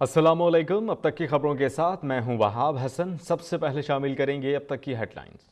अस्सलामुअलैकुम। अब तक की खबरों के साथ मैं हूं वहाब हसन। सबसे पहले शामिल करेंगे अब तक की हेडलाइंस।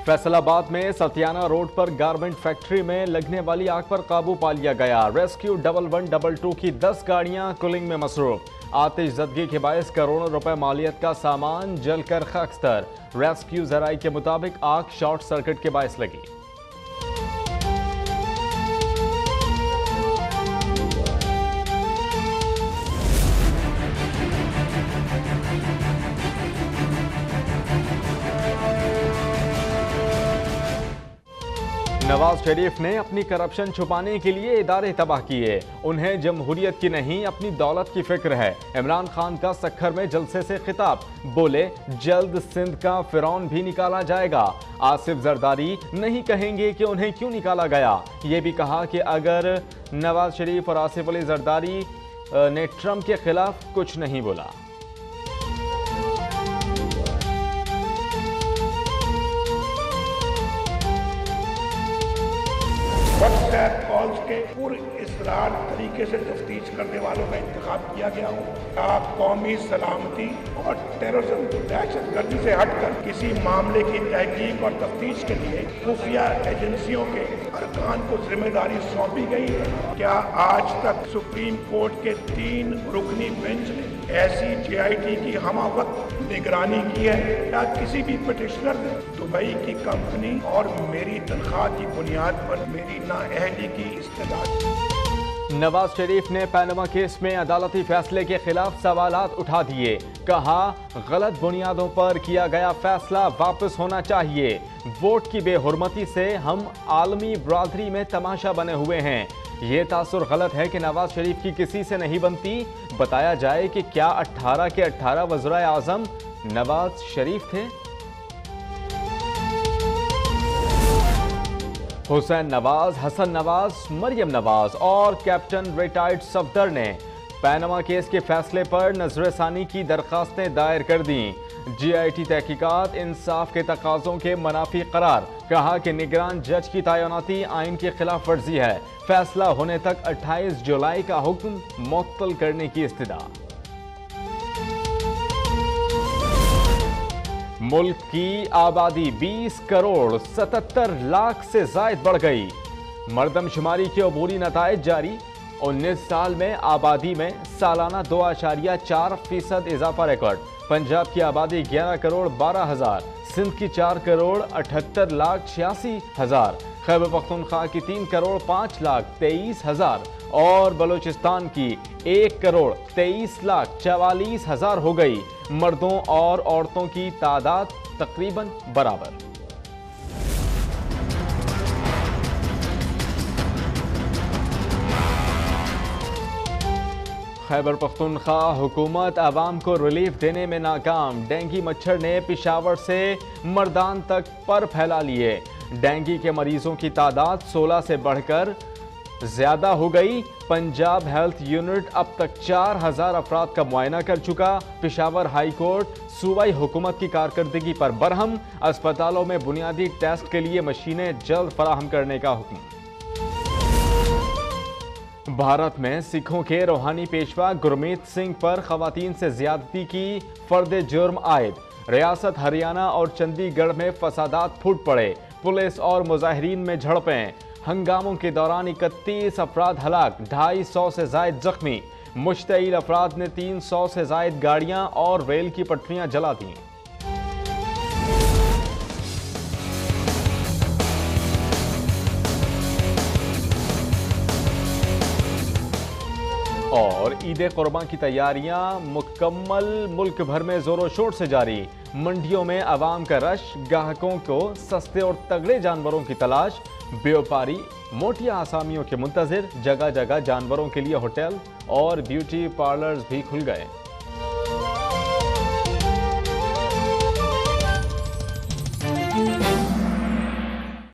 फैसलाबाद में सतियाना रोड पर गारमेंट फैक्ट्री में लगने वाली आग पर काबू पा लिया गया। रेस्क्यू 1122 की 10 गाड़ियां कुलिंग में मसरूफ। आतिशज़दगी के बायस करोड़ों रुपए मालियत का सामान जलकर खाकस्तर। रेस्क्यू जराई के मुताबिक आग शॉर्ट सर्किट के बायस लगी। नवाज शरीफ ने अपनी करप्शन छुपाने के लिए इदारे तबाह किए। उन्हें जमहूरियत की नहीं अपनी दौलत की फिक्र है। इमरान खान का सक्खर में जलसे से खिताब, बोले जल्द सिंध का फिरौन भी निकाला जाएगा। आसिफ जरदारी नहीं कहेंगे कि उन्हें क्यों निकाला गया। ये भी कहा कि अगर नवाज शरीफ और आसिफ अली जरदारी ने ट्रंप के खिलाफ कुछ नहीं बोला। व्हाट्सएप कॉल्स के पूरे इसरार तरीके से तफ्तीश करने वालों का इंतखाब किया गया हो। आप कौमी सलामती और टेररिज्म दहशतगर्दी से हटकर किसी मामले की तहकीक और तफ्तीश के लिए खुफिया एजेंसियों के अरकान को जिम्मेदारी सौंपी गई है। क्या आज तक सुप्रीम कोर्ट के 3 रुकनी बेंच ने ऐसी JIT की हमावक्त निगरानी की है? या किसी भी पिटिशनर ने दुबई की कंपनी और मेरी तनख्वाह की बुनियाद पर मेरी नाअहली की इस्तदाद? नवाज शरीफ ने पैनामा केस में अदालती फैसले के खिलाफ सवालात उठा दिए। कहा गलत बुनियादों पर किया गया फैसला वापस होना चाहिए। वोट की बेहुरमती से हम आलमी बरादरी में तमाशा बने हुए हैं। ये तासुर गलत है कि नवाज शरीफ की किसी से नहीं बनती। बताया जाए कि क्या 18 के 18 वज़ीर आज़म नवाज शरीफ थे? हुसैन नवाज, हसन नवाज, मरियम नवाज और कैप्टन रिटायर्ड सफदर ने पैनामा केस के फैसले पर नजरसानी की दरखास्तें दायर कर दी। JIT तहकीकात इंसाफ के तकाज़ों के मनाफी करार। कहा कि निगरान जज की तैनाती आइन की खिलाफ वर्जी है। फैसला होने तक 28 जुलाई का हुक्म मुअत्तल करने की इस्तदा। मुल्क की आबादी 20 करोड़ 77 लाख से जायद बढ़ गई। मरदमशुमारी के अबूरी नताइज जारी। 19 साल में आबादी में सालाना 2.4% इजाफा रिकॉर्ड। पंजाब की आबादी 11 करोड़ 12 हजार, सिंध की 4 करोड़ 78 लाख 86 हजार, खैबर पख्तूनख्वा की 3 करोड़ 5 लाख 23 हजार और बलूचिस्तान की 1 करोड़ 23 लाख 44 हजार हो गई। मर्दों और औरतों की तादाद तकरीबन बराबर। खैबर पख्तूनख्वा हुकूमत आवाम को रिलीफ देने में नाकाम। डेंगू मच्छर ने पेशावर से मर्दान तक पर फैला लिए। डेंगू के मरीजों की तादाद 16 से बढ़कर ज्यादा हो गई। पंजाब हेल्थ यूनिट अब तक 4000 अफराद का मुआयना कर चुका। पेशावर हाई कोर्ट सूबाई हुकूमत की कारकर्दगी पर बरहम। अस्पतालों में बुनियादी टेस्ट के लिए मशीनें जल्द फराहम करने का हुक्म। भारत में सिखों के रूहानी पेशवा गुरमीत सिंह पर खवातीन से ज्यादती की फर्द जुर्म आयद। रियासत हरियाणा और चंडीगढ़ में फसादात फूट पड़े। पुलिस और मुजाहिरीन में झड़पें। हंगामों के दौरान 31 अफराद हलाक, 250 से जायद जख्मी। मुश्तइल अफराद ने 300 से जायद गाड़ियां और रेल की पटरियां जला दी। और ईद कुर्बान की तैयारियां मुकम्मल। मुल्क भर में जोरों शोर से जारी। मंडियों में आवाम का रश। ग्राहकों को सस्ते और तगड़े जानवरों की तलाश। व्यापारी मोटिया आसामियों के मुंतजिर। जगह जगह जानवरों के लिए होटल और ब्यूटी पार्लर्स भी खुल गए।